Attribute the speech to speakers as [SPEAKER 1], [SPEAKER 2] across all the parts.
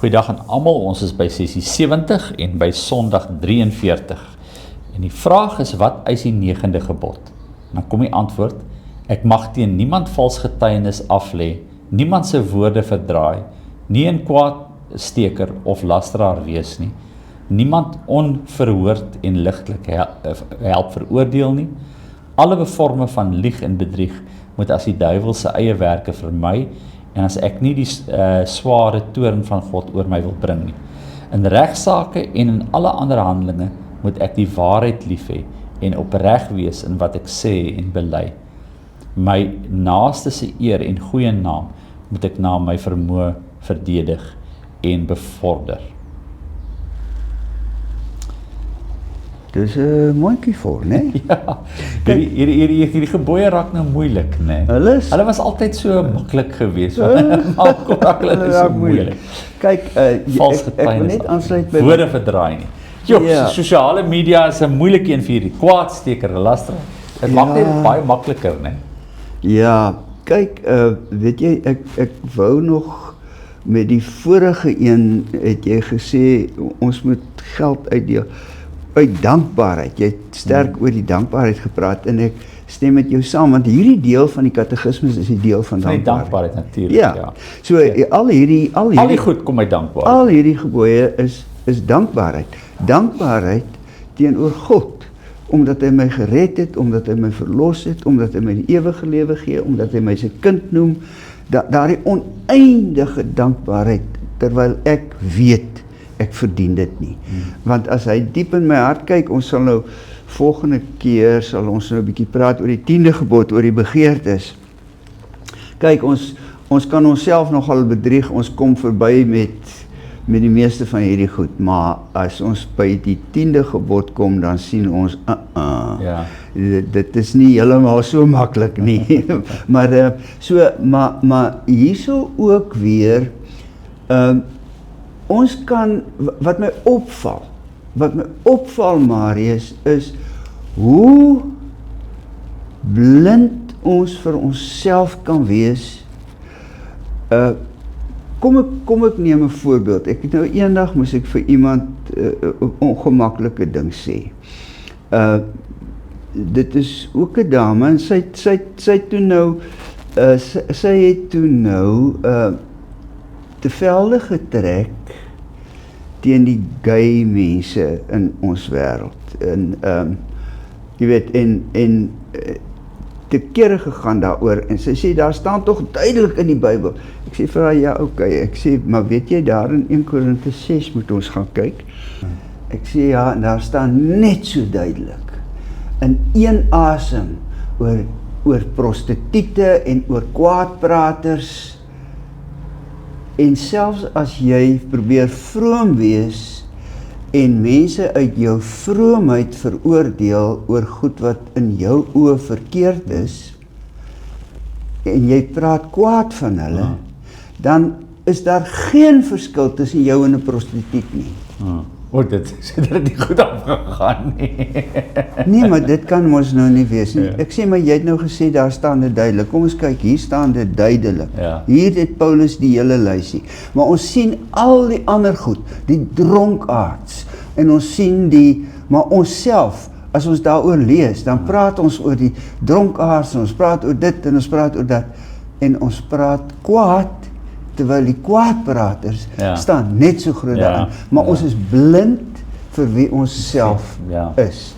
[SPEAKER 1] Goeiedag aan almal, ons is by sessie 70 en by Sondag 43. En die vraag is, wat eis die 9de gebod? Dan kom die antwoord, ek mag teen niemand vals getuienis aflê, niemand se woorde verdraai, nie 'n kwaadsteker of lasteraar wees nie, niemand onverhoord en ligtelik help veroordeel nie, alle vorme van lieg en bedrieg moet as die duiwel se eie werke vermy, en as ek nie die sware toorn van God oor my wil bring nie. In regsaake en in alle ander handelinge moet ek die waarheid lief hê en opreg wees in wat ek sê en bely. My naaste se eer en goeie naam moet ek na my vermoë verdedig en bevorder.
[SPEAKER 2] Dis 'n moontjie voor, né?
[SPEAKER 1] Ja, hierdie gebooie raak nou moeilik, né? Hulle was altyd so maklik geweest, maar hulle is so moeilik.
[SPEAKER 2] Kyk, ek wil net aansluit by
[SPEAKER 1] woorde verdraai nie. Sosiale media is 'n moeilike een vir hierdie kwaadsteker, lasteraar. Dit maak dit baie makliker, né?
[SPEAKER 2] Ja, kyk, weet jy, ek wou nog met die vorige een, het jy gesê, ons moet geld uitdeel, uit dankbaarheid. Jy het sterk oor die dankbaarheid gepraat, en ek stem met jou saam, want hierdie deel van die katekismus is die deel van dankbaarheid.
[SPEAKER 1] Dankbaarheid natuurlik,
[SPEAKER 2] ja. So, al die
[SPEAKER 1] goed kom uit dankbaarheid.
[SPEAKER 2] Al hierdie gebooie is dankbaarheid. Dankbaarheid teenoor God, omdat hy my gered het, omdat hy my verlos het, omdat hy my die ewige lewe gee, omdat hy my sy kind noem, daardie oneindige dankbaarheid, terwyl ek weet, ek verdien dit nie. Want as hy diep in my hart kyk, ons sal nou, volgende keer sal ons nou 'n bietjie praat oor die 10de gebod, oor die begeertes. Kyk, ons kan onsself nogal bedrieg, ons kom verby met die meeste van hierdie goed, maar as ons by die 10de gebod kom, dan sien ons,
[SPEAKER 1] ja.
[SPEAKER 2] Dit is nie heeltemal so maklik nie, maar hierso ook weer, ons kan, wat my opval, Marius, is hoe blind ons vir onsself kan wees. Kom ek neem 'n voorbeeld. Ek het nou eendag moes ek vir iemand 'n ongemaklike ding sê. Dit is ook 'n dame, en sy het toe nou te velde getrek teen die gay mense in ons wêreld. En jy weet, en te kere gegaan daaroor, en sy sê, daar staan tog duidelik in die Bybel. Ek sê vir haar, ja, okay. Ek sê, maar weet jy, daar in 1 Korinte 6 moet ons gaan kyk. Ek sê, ja, en daar staan net so duidelik, in een asem, oor prostituie en oor kwaadpraters. En selfs as jy probeer vroom wees en mense uit jou vroomheid veroordeel oor goed wat in jou oë verkeerd is, en jy praat kwaad van hulle, dan is daar geen verskil tussen jou en 'n prostituut nie.
[SPEAKER 1] Dit het nie goed afgegaan nie.
[SPEAKER 2] Nee, maar dit kan ons nou nie wees nie. Ek sê, maar jy het nou gesê, daar staan dit duidelik. Kom ons kyk, hier staan dit duidelik.
[SPEAKER 1] Ja.
[SPEAKER 2] Hier het Paulus die hele lysie. Maar ons sien al die ander goed, die dronkaards, en ons sien maar ons self, as ons daaroor lees, dan praat ons oor die dronkaards, en ons praat oor dit, en ons praat oor dat, en ons praat kwaad, terwyl die kwaadpraters staan net so groot daarin, maar ons is blind vir wie ons self is.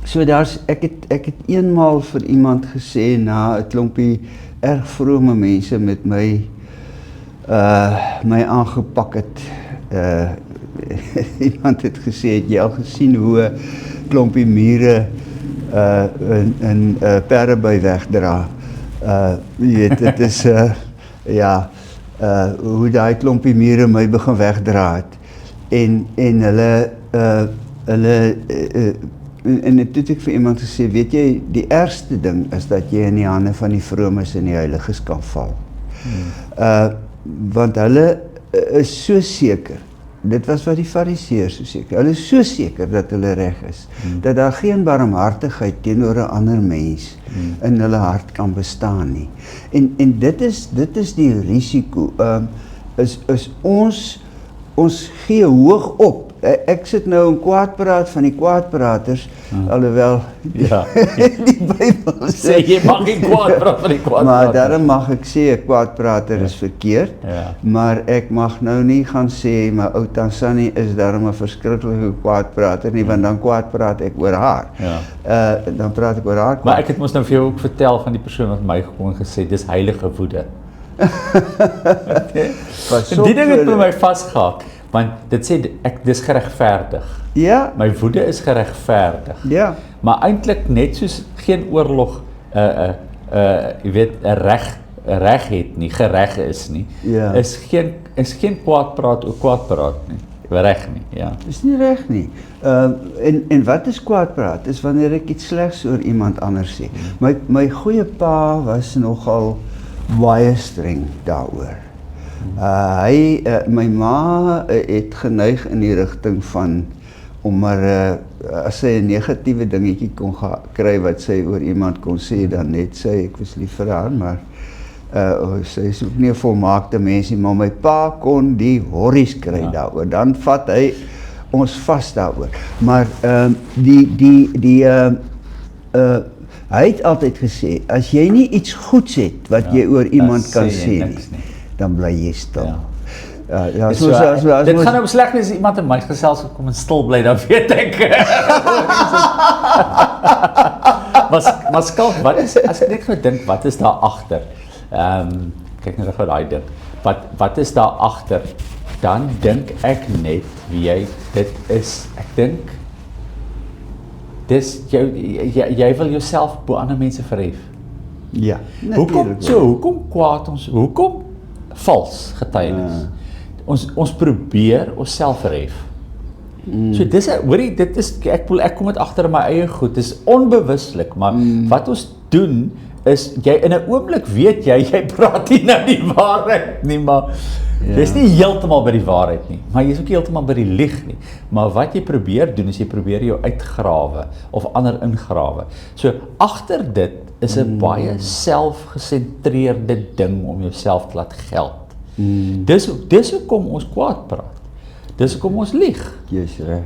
[SPEAKER 2] So ek het eenmaal vir iemand gesê, na 'n klompie erg vrome mense met my aangepak het, iemand het gesê, het jy al gesien hoe 'n klompie mure in perdeby wegdra? Jy weet, dit is, hoe daai klompie mure my begin wegdra het, en hulle, en toe het ek vir iemand gesê, weet jy, die ergste ding is dat jy in die hande van die vromes en die heiliges kan val. Want hulle is so seker dit was wat die fariseërs so seker, hulle is so seker dat hulle reg is, dat daar geen barmhartigheid teenoor 'n ander mens in hulle hart kan bestaan nie. En dit is die risiko, is ons gee hoog op. Ek sit nou en kwaad praat van die kwaadpraters, alhoewel
[SPEAKER 1] Ja.
[SPEAKER 2] die Bybel
[SPEAKER 1] Sê jy mag nie kwaad praat van die kwaad
[SPEAKER 2] maar
[SPEAKER 1] praat.
[SPEAKER 2] daarom mag ek sê 'n kwaadprater is verkeerd,
[SPEAKER 1] Ja.
[SPEAKER 2] maar ek mag nou nie gaan sê my ou Tansanie is daarom 'n verskriklike kwaadprater nie, want dan kwaad praat ek oor haar.
[SPEAKER 1] Ja.
[SPEAKER 2] Dan praat ek oor haar kwaad.
[SPEAKER 1] Maar ek het mos nou vir jou ook vertel van die persoon wat my gewoon gesê, dis heilige woede.
[SPEAKER 2] Pas
[SPEAKER 1] En
[SPEAKER 2] op
[SPEAKER 1] die ding het
[SPEAKER 2] vir-
[SPEAKER 1] vir my vasgehak, want dit sê dis geregverdig.
[SPEAKER 2] Ja,
[SPEAKER 1] My woede is geregverdig.
[SPEAKER 2] ja,
[SPEAKER 1] Maar eintlik net soos geen oorlog jy weet 'n reg het nie, gereg is nie.
[SPEAKER 2] Ja.
[SPEAKER 1] Is geen kwaadpraat ook kwaadpraat nie. Reg nie, ja.
[SPEAKER 2] is nie reg nie. En wat is kwaadpraat? Is wanneer ek iets slegs oor iemand anders sê. My goeie pa was nogal baie streng daaroor. My ma het geneig in die rigting van om maar as sy 'n negatiewe dingetjie kon kry wat sy oor iemand kon sê, dan net sy, ek was lief vir haar, maar sy is ook nie 'n volmaakte mens nie, maar my pa kon die horries kry daaroor. Dan vat hy ons vas daaroor. Maar hy het altyd gesê, as jy nie iets goeds het wat jy oor iemand kan sê nie, dan bly jy stil.
[SPEAKER 1] Ja. Dit gaan nou sleg wees as iemand in my geselskap kom en stil bly, dan weet ek. Maar skalk, as ek net gou dink, wat is daar agter? Kyk net gou daai ding. Wat is daar agter? Dan dink ek net wie dit is. Ek dink dis jy wil jouself bo ander mense verhef.
[SPEAKER 2] Ja.
[SPEAKER 1] Hoekom kwaad ons? Hoekom vals getuienis? Ons probeer onsself verhef. So dis hoorie, dit is ek kom dit agter in my eie goed. Dis onbewuslik, maar wat ons doen is jy in 'n oomblik weet jy praat nie nou die waarheid nie, maar jy's nie heeltemal by die waarheid nie, maar jy's ook heeltemal by die lieg nie. Maar wat jy probeer doen is jy probeer jou uitgrawe of ander ingrawe. So agter dit is 'n baie selfgesentreerde ding om jouself te laat geld. Dis hoekom ons kwaad praat. Dis hoekom ons lieg.
[SPEAKER 2] Jy's reg.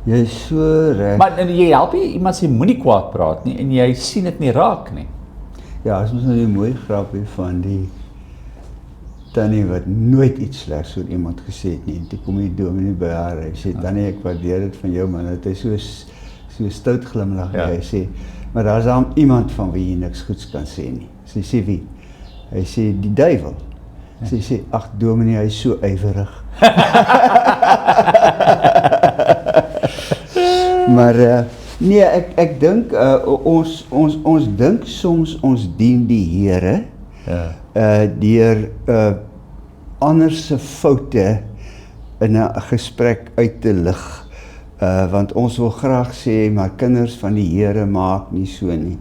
[SPEAKER 2] Jy's so reg.
[SPEAKER 1] Maar jy help nie iemand sê moenie kwaad praat nie en jy sien dit nie raak nie.
[SPEAKER 2] Ja, as ons nou die mooi grapie van die tannie wat nooit iets slegs oor iemand gesê het nie. En toe kom die dominee by haar. Hy sê, tannie, ek waardeer dit van jou, man. Dat hy so stout glimlag. Ja. Hy sê, maar daar is dan iemand van wie jy niks goeds kan sê nie. Sy sê wie? Hy sê, die duiwel. Sy sê, ag dominee, hy is so ywerig. Maar nee, ek dink ons dink soms ons dien die Here deur ander se foute in 'n gesprek uit te lig. Want ons wil graag sê, maar kinders van die Here maak nie so nie.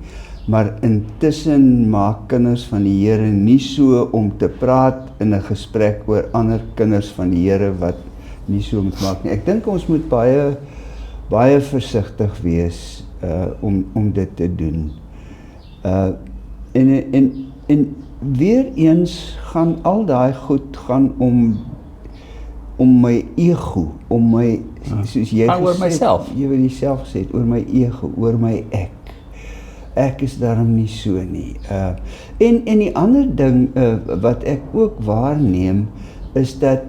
[SPEAKER 2] Maar intussen maak kinders van die Here nie so om te praat in 'n gesprek oor ander kinders van die Here wat nie so moet maak nie. Ek dink ons moet baie versigtig wees om dit te doen. En weer eens gaan al daai goed gaan om my ego, om my soos jy
[SPEAKER 1] oor myself.
[SPEAKER 2] Jy wil jouself gesê oor my ego, oor my ek. Ek is daarom nie so nie. En die ander ding wat ek ook waarneem is dat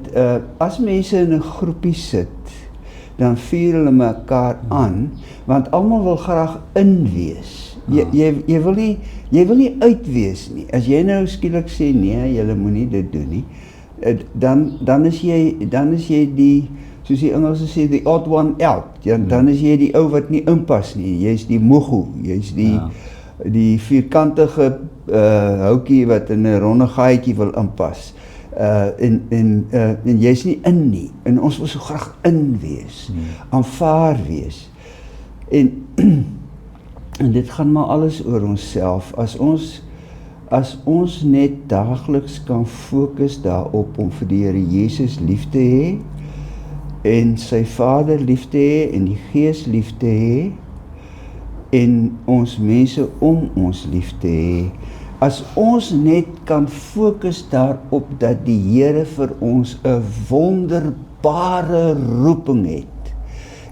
[SPEAKER 2] as mense in 'n groepie sit, dan vier hulle mekaar aan, want almal wil graag in wees. Jy wil nie uit wees nie. As jy nou skielik sê nee, julle moenie dit doen nie, dan is jy die, soos die Engelse sê, the odd one out. Dan is jy die ou wat nie inpas nie. Jy's die mogo, jy's die vierkantige houtjie wat in 'n ronde gaatjie wil inpas. En jy's nie in nie. En ons wil so graag in wees, aanvaar wees. En dit gaan maar alles oor onsself. As as ons net daagliks kan fokus daarop om vir die Here Jesus lief te hê, en sy Vader lief te hê, en die Gees lief te hê, en ons mense om ons lief te hê, as ons net kan fokus daarop dat die Here vir ons 'n wonderbare roeping het,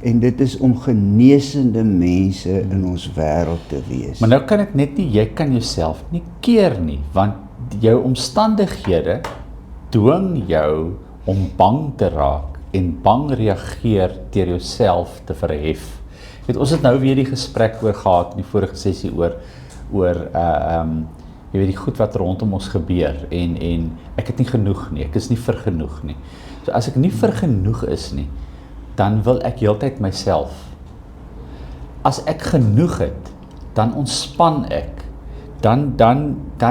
[SPEAKER 2] en dit is om genesende mense in ons wêreld te wees.
[SPEAKER 1] Maar nou kan ek net nie, jy kan jouself nie keer nie, want jou omstandighede dwing jou om bang te raak en bang reageer deur jouself te verhef. Ons het nou weer die gesprek oor gehad in die vorige sessie oor jy weet die goed wat rondom ons gebeur en ek het nie genoeg nie, ek is nie vergenoeg nie. So as ek nie vergenoeg is nie, dan wil ek heeltyd myself. As ek genoeg het, dan ontspan ek. Dan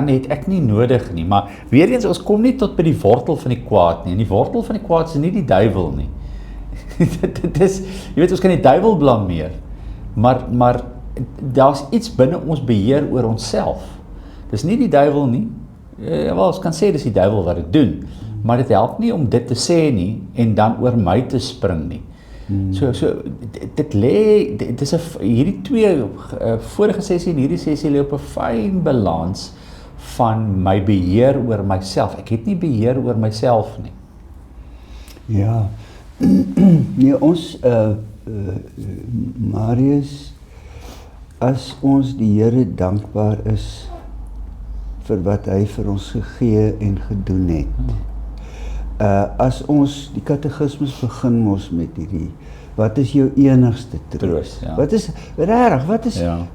[SPEAKER 1] het ek nie nodig nie, maar weer eens, ons kom nie tot by die wortel van die kwaad nie, en die wortel van die kwaad is nie die duiwel nie. Dit is, jy weet, ons kan die duiwel blameer, maar daar's iets binne ons beheer oor onsself. Dis nie die duiwel nie, wel, ons kan sê dis die duiwel wat dit doen, maar dit help nie om dit te sê nie, en dan oor my te spring nie. So dit lê, dit is hierdie twee, vorige sessie en hierdie sessie lê op 'n fyn balans van my beheer oor myself. Ek het nie beheer oor myself nie.
[SPEAKER 2] Ja, nee, ons, Marius, as ons die Here dankbaar is vir wat hy vir ons gegee en gedoen het. As ons die katekismes begin mos met hierdie, wat is jou enigste troos?
[SPEAKER 1] Ja.
[SPEAKER 2] Wat is, regtig,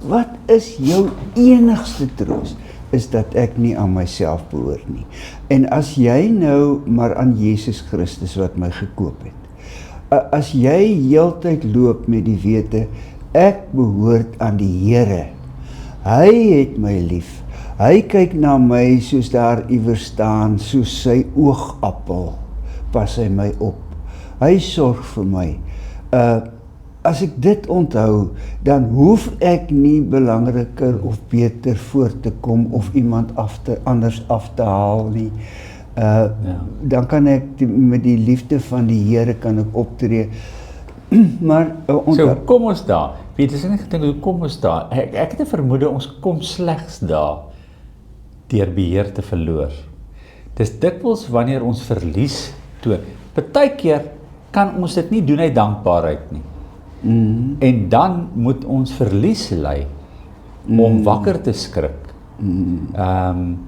[SPEAKER 2] wat is jou enigste troos? Is dat ek nie aan myself behoort nie. En as jy nou maar aan Jesus Christus wat my gekoop het, as jy heeltyd loop met die wete, ek behoort aan die Here, hy het my lief, hy kyk na my soos daar iewers staan, soos sy oogappel, pas hy my op, hy sorg vir my. As ek dit onthou, dan hoef ek nie belangriker of beter voor te kom of iemand anders af te haal nie. Dan kan ek met die liefde van die Here kan ek optree. Maar
[SPEAKER 1] so kom ons daar. Weet jy, ek dink hoe kom ons daar? Ek het 'n vermoede ons kom slegs daar deur beheer te verloor. Dis dikwels wanneer ons verlies toon. Partykeer kan ons dit nie doen uit dankbaarheid nie. En dan moet ons verlies ly om wakker te skrik. En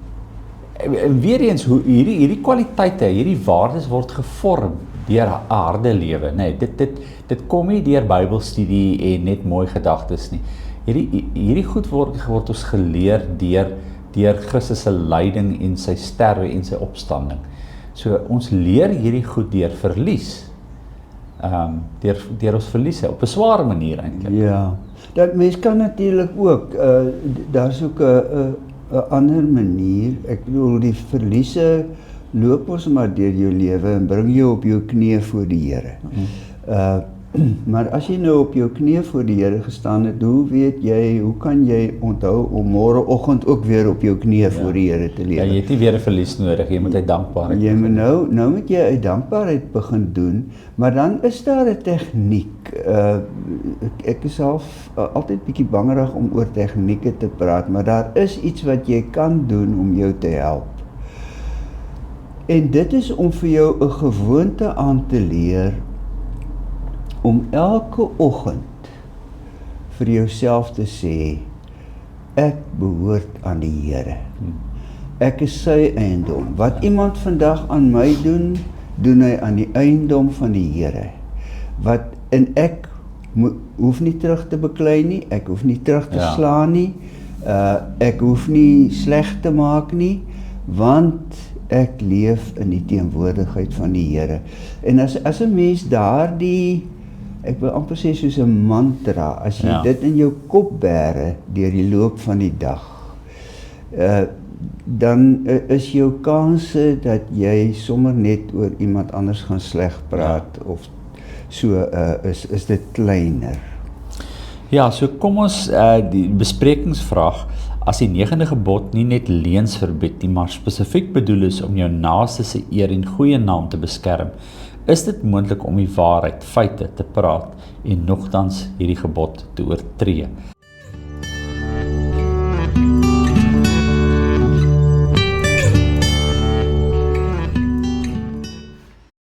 [SPEAKER 1] weer eens, hoe hierdie kwaliteite, hierdie waardes word gevorm deur 'n harde lewe, nee, dit kom nie deur Bybelstudie en net mooi gedagtes nie. Hierdie goed word ons geleer deur Christus se lyding en sy sterwe en sy opstanding. So ons leer hierdie goed deur verlies. Deur ons verliese, op 'n sware manier eintlik.
[SPEAKER 2] Ja, dat mens kan natuurlik ook, daar's ook 'n ander manier, ek bedoel die verliese loop ons maar deur jou lewe en bring jou op jou knieë voor die Here. Maar as jy nou op jou knieë voor die Here gestaan het, hoe kan jy onthou om môreoggend ook weer op jou knieë voor die Here te lewe?
[SPEAKER 1] Ja, jy het nie weer 'n verlies nodig, jy moet uit dankbaarheid.
[SPEAKER 2] Jy moet nou moet jy uit dankbaarheid begin doen, maar dan is daar 'n tegniek. Ek is self altyd bietjie bangerig om oor tegnieke te praat, maar daar is iets wat jy kan doen om jou te help. En dit is om vir jou 'n gewoonte aan te leer om elke oggend vir jouself te sê, ek behoort aan die Here. Ek is sy eiendom. Wat iemand vandag aan my doen, doen hy aan die eiendom van die Here. En ek hoef nie terug te beklei nie, ek hoef nie terug te slaan nie, ek hoef nie sleg te maak nie, want ek leef in die teenwoordigheid van die Here. En as 'n mens daardie, ek wil amper sê soos 'n mantra, as jy dit in jou kop bære deur die loop van die dag, dan is jou kanse dat jy sommer net oor iemand anders gaan sleg praat of so, is dit kleiner.
[SPEAKER 1] Ja, so kom ons die besprekingsvraag, As die 9de gebod nie net leuns verbied nie, maar spesifiek bedoel is om jou naaste se eer en goeie naam te beskerm, is dit moontlik om die waarheid, feite te praat en nogtans hierdie gebod te oortree.